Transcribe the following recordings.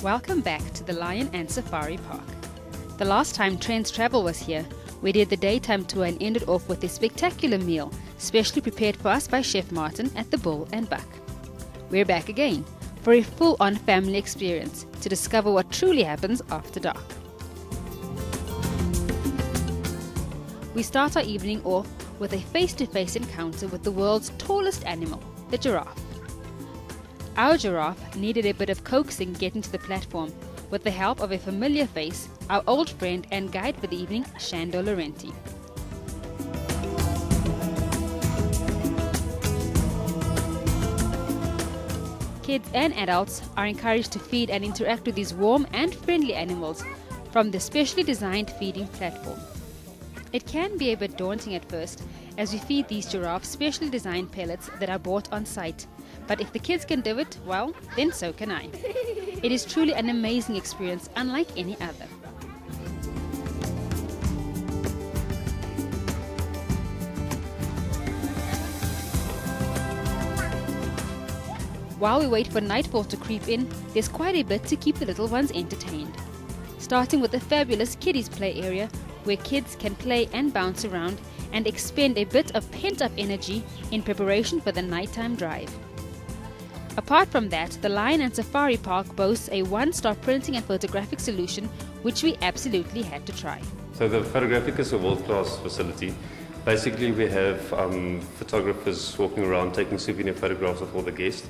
Welcome back to the Lion and Safari Park. The last time Trendz Travel was here, we did the daytime tour and ended off with a spectacular meal, specially prepared for us by Chef Martin at the Bull and Buck. We're back again for a full-on family experience to discover what truly happens after dark. We start our evening off with a face-to-face encounter with the world's tallest animal, the giraffe. Our giraffe needed a bit of coaxing getting to the platform, with the help of a familiar face, our old friend and guide for the evening, Shando Laurenti. Kids and adults are encouraged to feed and interact with these warm and friendly animals from the specially designed feeding platform. It can be a bit daunting at first, as we feed these giraffes specially designed pellets that are bought on site. But if the kids can do it, well, then so can I. It is truly an amazing experience, unlike any other. While we wait for nightfall to creep in, there's quite a bit to keep the little ones entertained. Starting with the fabulous kiddies play area, where kids can play and bounce around and expend a bit of pent-up energy in preparation for the nighttime drive. Apart from that, the Lion and Safari Park boasts a one-stop printing and photographic solution, which we absolutely had to try. So the photographic is a world-class facility. Basically, we have photographers walking around taking souvenir photographs of all the guests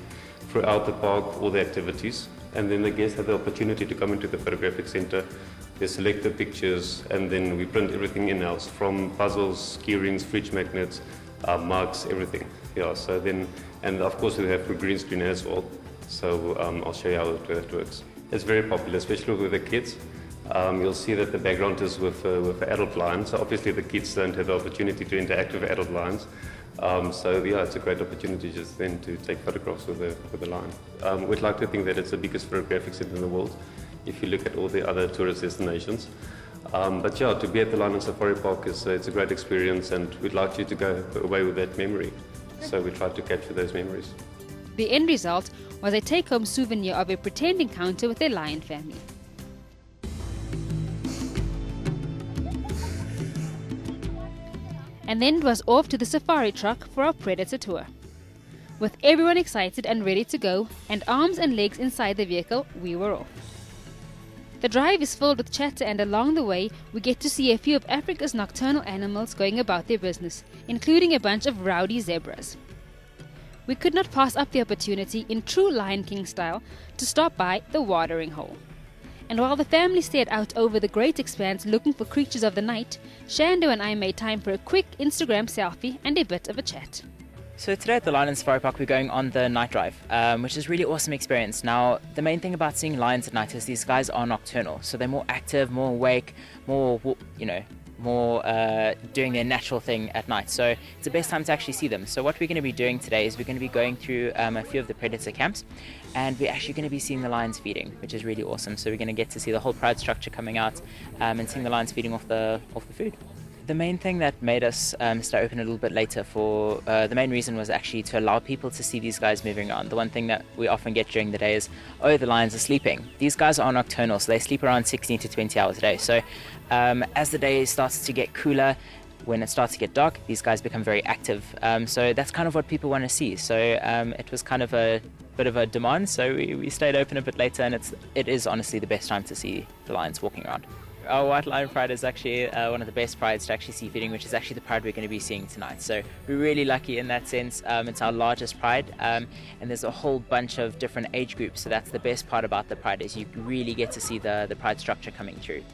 throughout the park, all the activities, and then the guests have the opportunity to come into the photographic center. They select the pictures, and then we print everything in-house, from puzzles, key rings, fridge magnets, mugs, everything. Yeah, so then, and of course we have a green screen as well. So I'll show you how it works. It's very popular, especially with the kids. You'll see that the background is with adult lions. So obviously the kids don't have the opportunity to interact with adult lions. So yeah, it's a great opportunity just then to take photographs with the lion. We'd like to think that it's the biggest photographic center in the world, if you look at all the other tourist destinations. But yeah, to be at the Lion and Safari Park it's a great experience, and we'd like you to go away with that memory. So we try to capture those memories. The end result was a take-home souvenir of a pretend encounter with a lion family. And then it was off to the safari truck for our predator tour. With everyone excited and ready to go, and arms and legs inside the vehicle, we were off. The drive is filled with chatter, and along the way we get to see a few of Africa's nocturnal animals going about their business, including a bunch of rowdy zebras. We could not pass up the opportunity, in true Lion King style, to stop by the watering hole. And while the family stared out over the great expanse looking for creatures of the night, Shando and I made time for a quick Instagram selfie and a bit of a chat. So today at the Lion and Safari Park we're going on the night drive, which is a really awesome experience. Now, the main thing about seeing lions at night is these guys are nocturnal, so they're more active, more awake, more doing their natural thing at night. So it's the best time to actually see them. So what we're going to be doing today is we're going to be going through a few of the predator camps, and we're actually going to be seeing the lions feeding, which is really awesome. So we're going to get to see the whole pride structure coming out and seeing the lions feeding off the food. The main thing that made us stay open a little bit later the main reason was actually to allow people to see these guys moving around. The one thing that we often get during the day is, oh, the lions are sleeping. These guys are nocturnal, so they sleep around 16 to 20 hours a day. So as the day starts to get cooler, when it starts to get dark, these guys become very active. So that's kind of what people want to see. So it was kind of a bit of a demand, so we stayed open a bit later, and it is honestly the best time to see the lions walking around. Our White Lion Pride is actually one of the best prides to actually see feeding, which is actually the pride we're going to be seeing tonight. So we're really lucky in that sense. It's our largest pride, and there's a whole bunch of different age groups. So that's the best part about the pride, is you really get to see the pride structure coming through.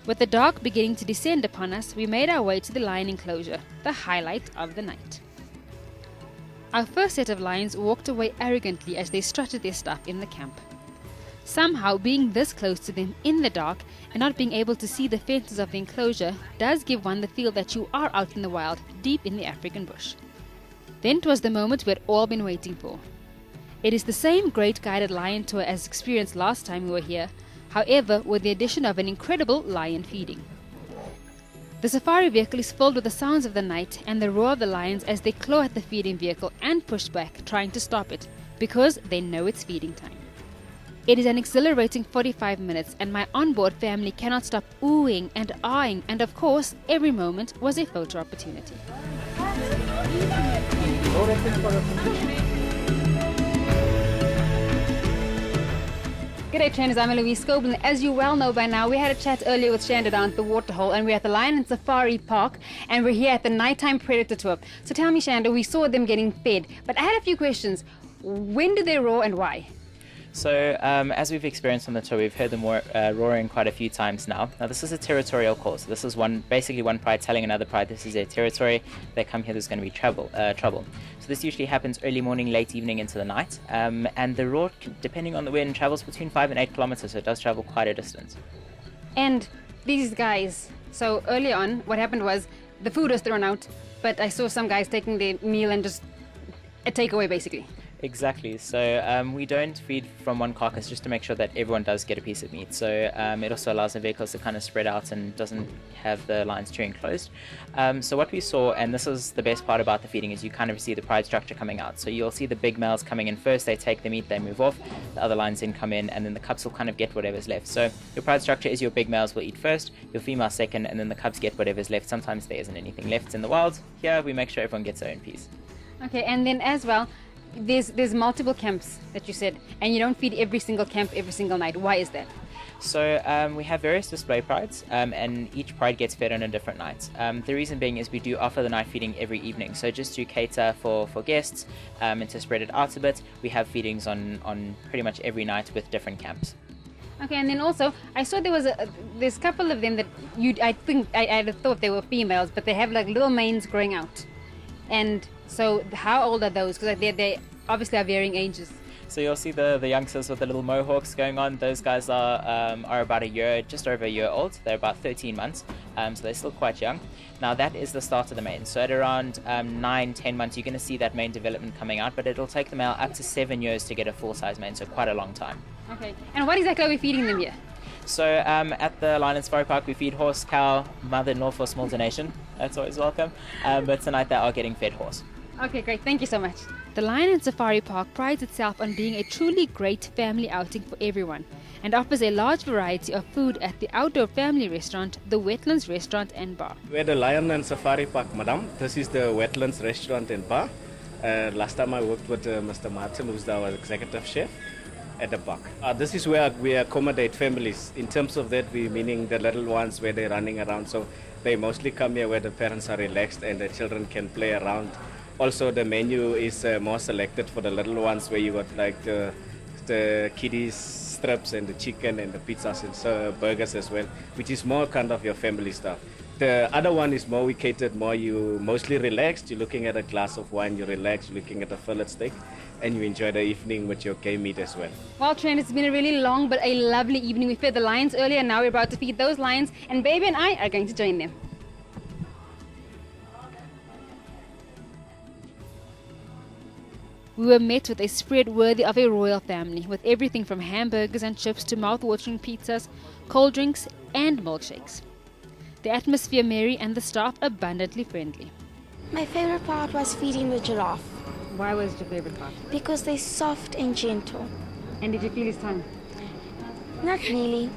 With the dark beginning to descend upon us, we made our way to the lion enclosure, the highlight of the night. Our first set of lions walked away arrogantly as they strutted their stuff in the camp. Somehow, being this close to them in the dark and not being able to see the fences of the enclosure does give one the feel that you are out in the wild, deep in the African bush. Then 'twas the moment we had all been waiting for. It is the same great guided lion tour as experienced last time we were here, however with the addition of an incredible lion feeding. The safari vehicle is filled with the sounds of the night and the roar of the lions as they claw at the feeding vehicle and push back, trying to stop it, because they know it's feeding time. It is an exhilarating 45 minutes, and my onboard family cannot stop oohing and eyeing, and of course, every moment was a photo opportunity. G'day Trendz, I'm Eloise Scoble. As you well know by now, we had a chat earlier with Shanda down at the waterhole, and we're at the Lion and Safari Park, and we're here at the nighttime predator tour. So tell me, Shanda, we saw them getting fed, but I had a few questions. When do they roar and why? So as we've experienced on the tour, we've heard them roaring quite a few times now. Now this is a territorial call, so this is basically one pride telling another pride this is their territory. They come here, there's going to be trouble. So this usually happens early morning, late evening into the night, and the roar, depending on the wind, travels between 5 and 8 kilometers, so it does travel quite a distance. And these guys, so early on, what happened was the food was thrown out, but I saw some guys taking their meal and just a takeaway basically. Exactly. So we don't feed from one carcass just to make sure that everyone does get a piece of meat. So it also allows the vehicles to kind of spread out and doesn't have the lines too enclosed. So what we saw, and this is the best part about the feeding, is you kind of see the pride structure coming out. So you'll see the big males coming in first, they take the meat, they move off, the other lines then come in, and then the cubs will kind of get whatever's left. So your pride structure is your big males will eat first, your females second, and then the cubs get whatever's left. Sometimes there isn't anything left in the wild. Here we make sure everyone gets their own piece. Okay, and then as well, there's multiple camps that you said, and you don't feed every single camp every single night. Why is that? So we have various display prides, and each pride gets fed on a different night. The reason being is we do offer the night feeding every evening, so just to cater for guests and to spread it out a bit, we have feedings on pretty much every night with different camps. Okay, and then also I saw there's a couple of them that I'd have thought they were females, but they have like little manes growing out. And so how old are those? Because they obviously are varying ages. So you'll see the youngsters with the little mohawks going on. Those guys are about a year, just over a year old. They're about 13 months, so they're still quite young. Now that is the start of the mane. So at around 9-10 months, you're going to see that mane development coming out, but it'll take the male up to 7 years to get a full-size mane, so quite a long time. Okay, and what exactly are we feeding them here? So at the Lion and Safari Park, we feed horse, cow, mother-in-law for a small donation. That's always welcome. But tonight they are getting fed horse. Okay, great. Thank you so much. The Lion and Safari Park prides itself on being a truly great family outing for everyone and offers a large variety of food at the outdoor family restaurant, the Wetlands Restaurant and Bar. We're the Lion and Safari Park, madam. This is the Wetlands Restaurant and Bar. Last time I worked with Mr. Martin, who's our executive chef at the park. This is where we accommodate families. In terms of that, we meaning the little ones where they're running around. So they mostly come here where the parents are relaxed and the children can play around. Also, the menu is more selected for the little ones, where you got like the kiddies strips and the chicken and the pizzas and burgers as well, which is more kind of your family stuff. The other one is more we catered more, you mostly relaxed, you're looking at a glass of wine, you relax, you're looking at a fillet steak, and you enjoy the evening with your game meat as well. Well, Trent, it's been a really long but a lovely evening. We fed the lions earlier, and now we're about to feed those lions, and Baby and I are going to join them. We were met with a spread worthy of a royal family, with everything from hamburgers and chips to mouth-watering pizzas, cold drinks and milkshakes. The atmosphere merry and the staff abundantly friendly. My favorite part was feeding the giraffe Why was it your favorite part? because they're soft and gentle. And did you feel his tongue? Not really.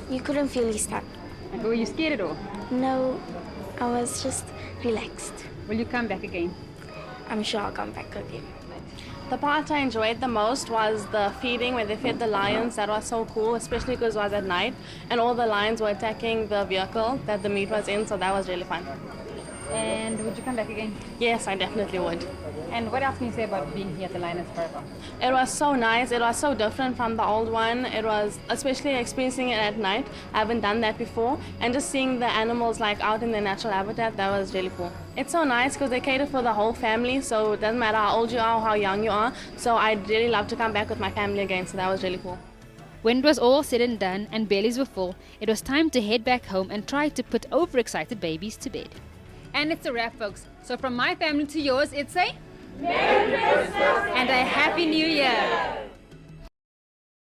You couldn't feel his tongue. And were you scared at all? No, I was just relaxed. Will you come back again? I'm sure I'll come back again. The part I enjoyed the most was the feeding where they fed the lions. That was so cool, especially because it was at night and all the lions were attacking the vehicle that the meat was in, so that was really fun. And would you come back again? Yes, I definitely would. And what else can you say about being here at the Lion and Safari Park? It was so nice. It was so different from the old one. It was, especially experiencing it at night. I haven't done that before. And just seeing the animals like out in their natural habitat, that was really cool. It's so nice because they cater for the whole family, so it doesn't matter how old you are or how young you are. So I'd really love to come back with my family again, so that was really cool. When it was all said and done and bellies were full, it was time to head back home and try to put overexcited babies to bed. And it's a wrap, folks. So from my family to yours, it's a Merry Christmas and a Happy New Year.